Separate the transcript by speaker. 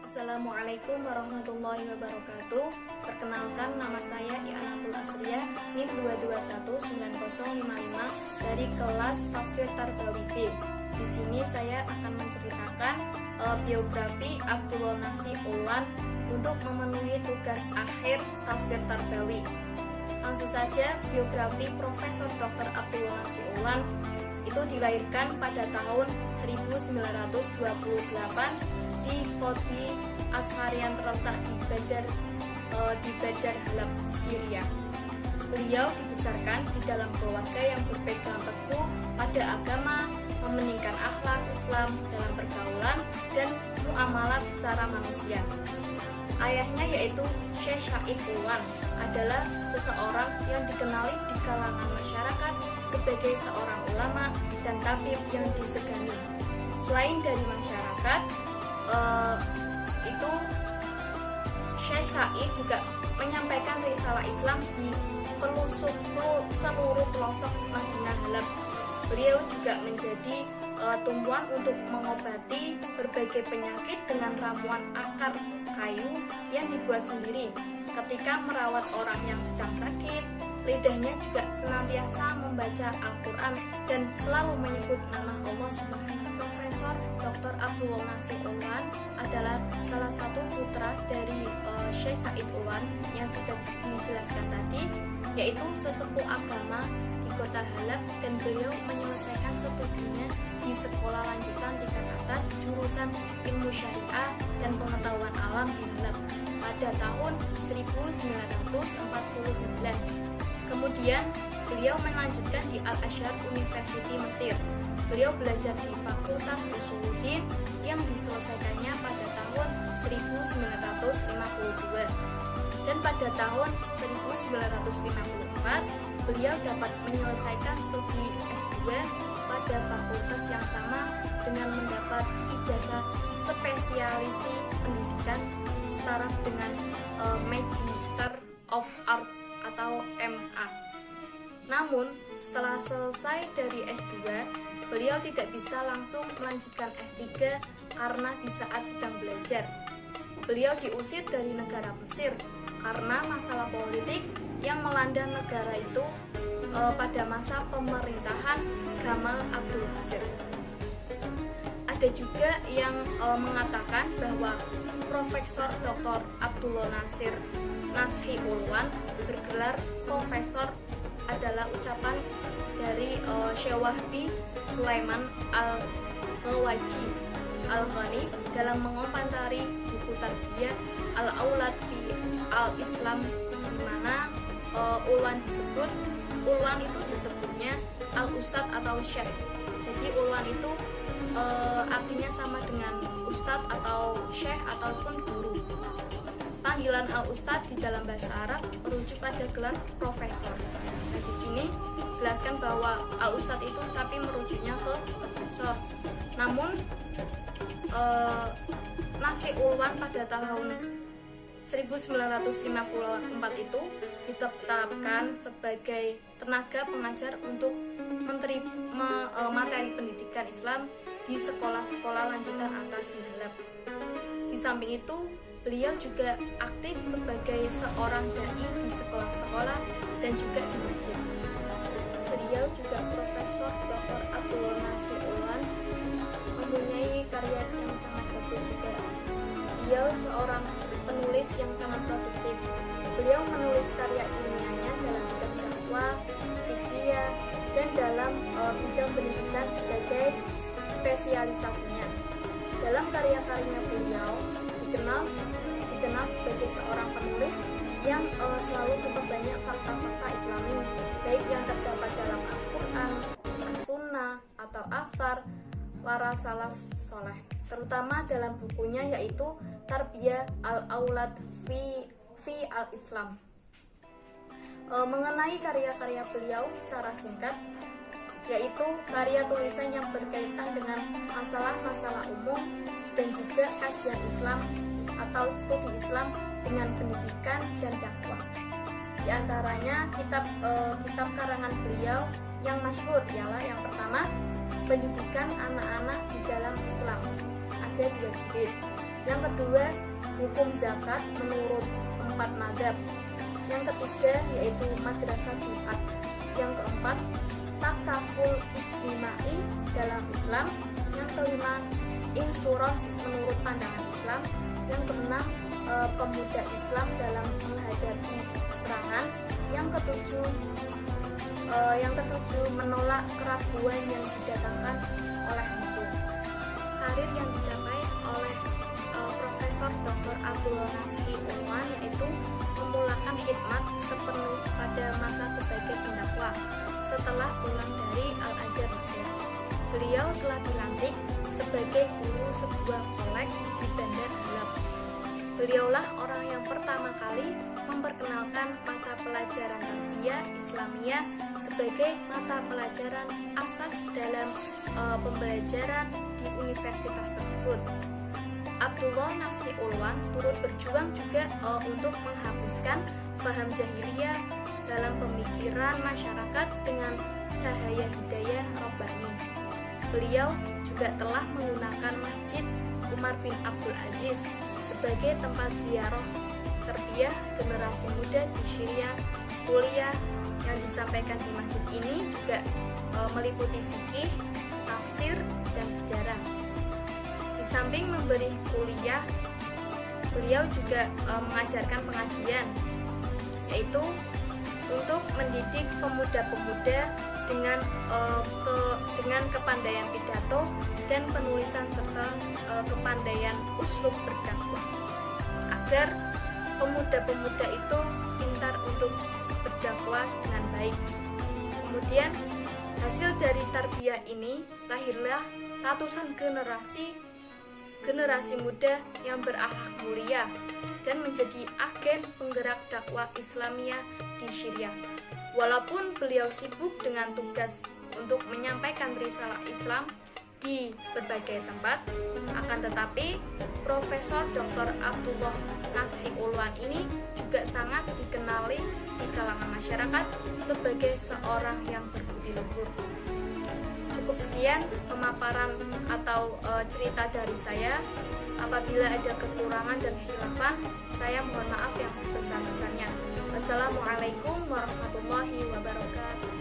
Speaker 1: Assalamualaikum warahmatullahi wabarakatuh. Perkenalkan, nama saya I'anatul Asriyah, NIM 2219055 dari kelas Tafsir Tarbawi B. Di sini saya akan menceritakan biografi Abdullah Nasih Ulwan untuk memenuhi tugas akhir Tafsir Tarbawi. Langsung saja, biografi Profesor Dr. Abdullah Nasih Ulwan itu dilahirkan pada tahun 1928 di Kodi Azhar yang terletak di Badar Halab, Syria. Beliau dibesarkan di dalam keluarga yang berpegang teguh pada agama, mementingkan akhlak Islam dalam pergaulan dan muamalat secara manusia. Ayahnya, yaitu Syekh Said Ulwan, adalah seseorang yang dikenali di kalangan masyarakat sebagai seorang ulama dan tabib yang disegani. Selain dari masyarakat, itu Syekh Said juga menyampaikan risalah Islam di seluruh pelosok Madinah Halab. Beliau juga menjadi tumpuan untuk mengobati berbagai penyakit dengan ramuan akar kayu yang dibuat sendiri. Ketika merawat orang yang sedang sakit, lidahnya juga senantiasa membaca Al-Quran dan selalu menyebut nama Allah Subhanahu. Profesor Dr. Abdullah Nasih Ulwan adalah salah satu putra dari Syekh Said Ulwan yang sudah dijelaskan tadi, yaitu sesepuh agama di kota Halab, dan beliau menyelesaikan studinya di sekolah lanjutan tingkat atas jurusan ilmu syariah dan pengetahuan alam di Halab pada tahun 1949. Kemudian beliau melanjutkan di Al-Azhar University Mesir. Beliau belajar di Fakultas Usuluddin yang diselesaikannya pada tahun 1952. Dan pada tahun 1954 beliau dapat menyelesaikan studi S2 pada fakultas yang sama dengan mendapat ijazah spesialisi pendidikan setaraf dengan Magister of Arts atau MA. Namun, setelah selesai dari S2, beliau tidak bisa langsung melanjutkan S3 karena di saat sedang belajar, beliau diusir dari negara Mesir karena masalah politik yang melanda negara itu pada masa pemerintahan Gamal Abdul Nasir. Ada juga yang mengatakan bahwa Profesor Dr. Abdullah Nasih Ulwan bergelar profesor adalah ucapan dari Syekh Wahbi Sulaiman Al-Ghawaji Al-Ghani dalam mengomentari buku Tarbiyah Al-Aulad fi Al-Islam, di mana Ulwan itu disebutnya Al-Ustadz atau Syekh. Jadi Ulwan itu artinya sama dengan Ustadz atau Syekh ataupun guru. Panggilan Al-Ustadz di dalam bahasa Arab merujuk pada gelar profesor. Nah, di sini jelaskan bahwa Al-Ustadz itu tapi merujuknya ke profesor. Namun Nasih Ulwan pada tahun 1954 itu ditetapkan sebagai tenaga pengajar untuk materi pendidikan Islam di sekolah-sekolah lanjutan atas di Halab. Di samping itu, beliau juga aktif sebagai seorang dai di sekolah-sekolah dan juga di masjid. Beliau juga Profesor Dr. Abdullah Nasih Ulwan mempunyai karya yang sangat bagus juga. Beliau seorang penulis yang sangat produktif. Beliau menulis karya ilmiahnya dalam bidang dakwah, fikih, dan dalam bidang pendidikan sebagai spesialisasinya. Dalam karya-karyanya beliau dikenal sebagai seorang penulis yang selalu memperbanyak fakta-fakta Islami, baik yang terdapat dalam Al-Quran, As-Sunnah, atau Athar para salaf soleh, terutama dalam bukunya yaitu Tarbiyah Al-Aulad fi Al-Islam. Mengenai karya-karya beliau secara singkat, yaitu karya tulisan yang berkaitan dengan masalah-masalah umum dan juga kajian Islam atau studi Islam dengan pendidikan dan dakwah. Di antaranya kitab karangan beliau yang masyhur ialah yang pertama, Pendidikan Anak-anak di dalam Islam. Ada 2 jilid. Yang kedua, hukum zakat menurut 4 mazhab. Yang ketiga yaitu madrasah Jumat. Yang keempat, takaful ijtimai dalam Islam. Yang kelima, insurans menurut pandangan Islam. Yang keenam, pemuda Islam dalam menghadapi serangan. Yang ketujuh, menolak keraguan yang didatangkan oleh musuh. Karir yang dicapai oleh Profesor Dr. Abdullah Nasihi Unwan yaitu memulakan khidmat sepenuh pada masa sebagai pendakwah setelah pulang dari Al-Azhar Mesir. Beliau telah dilantik sebagai guru sebuah kolek di Bandar Halab. Beliaulah orang yang pertama kali memperkenalkan mata pelajaran tarbiyah Islamiyah sebagai mata pelajaran asas dalam pembelajaran di universitas tersebut. Abdullah Nasihi Unwan turut berjuang juga untuk menghapuskan paham jahiliyah dalam pemikiran masyarakat dengan cahaya hidayah Rabbani. Beliau juga telah menggunakan Masjid Umar bin Abdul Aziz sebagai tempat ziarah tarbiyah generasi muda di Syria. Kuliah yang disampaikan di masjid ini juga meliputi fikih, tafsir, dan sejarah. Di samping memberi kuliah, beliau juga mengajarkan pengajian, yaitu untuk mendidik pemuda-pemuda dengan kepandaian pidato dan penulisan serta kepandaian uslub berdakwah, agar pemuda-pemuda itu pintar untuk berdakwah dengan baik. Kemudian hasil dari tarbiyah ini lahirlah ratusan generasi muda yang berakhlak mulia dan menjadi agen penggerak dakwah Islamiyah di Syria. Walaupun beliau sibuk dengan tugas untuk menyampaikan risalah Islam di berbagai tempat, akan tetapi Profesor Dr. Abdullah Nasihi Unwan ini juga sangat dikenali di kalangan masyarakat sebagai seorang yang berbudi luhur. Cukup sekian pemaparan atau cerita dari saya. Apabila ada kekurangan dan khilafan, saya mohon maaf yang sebesar-besarnya. Wassalamualaikum warahmatullahi wabarakatuh.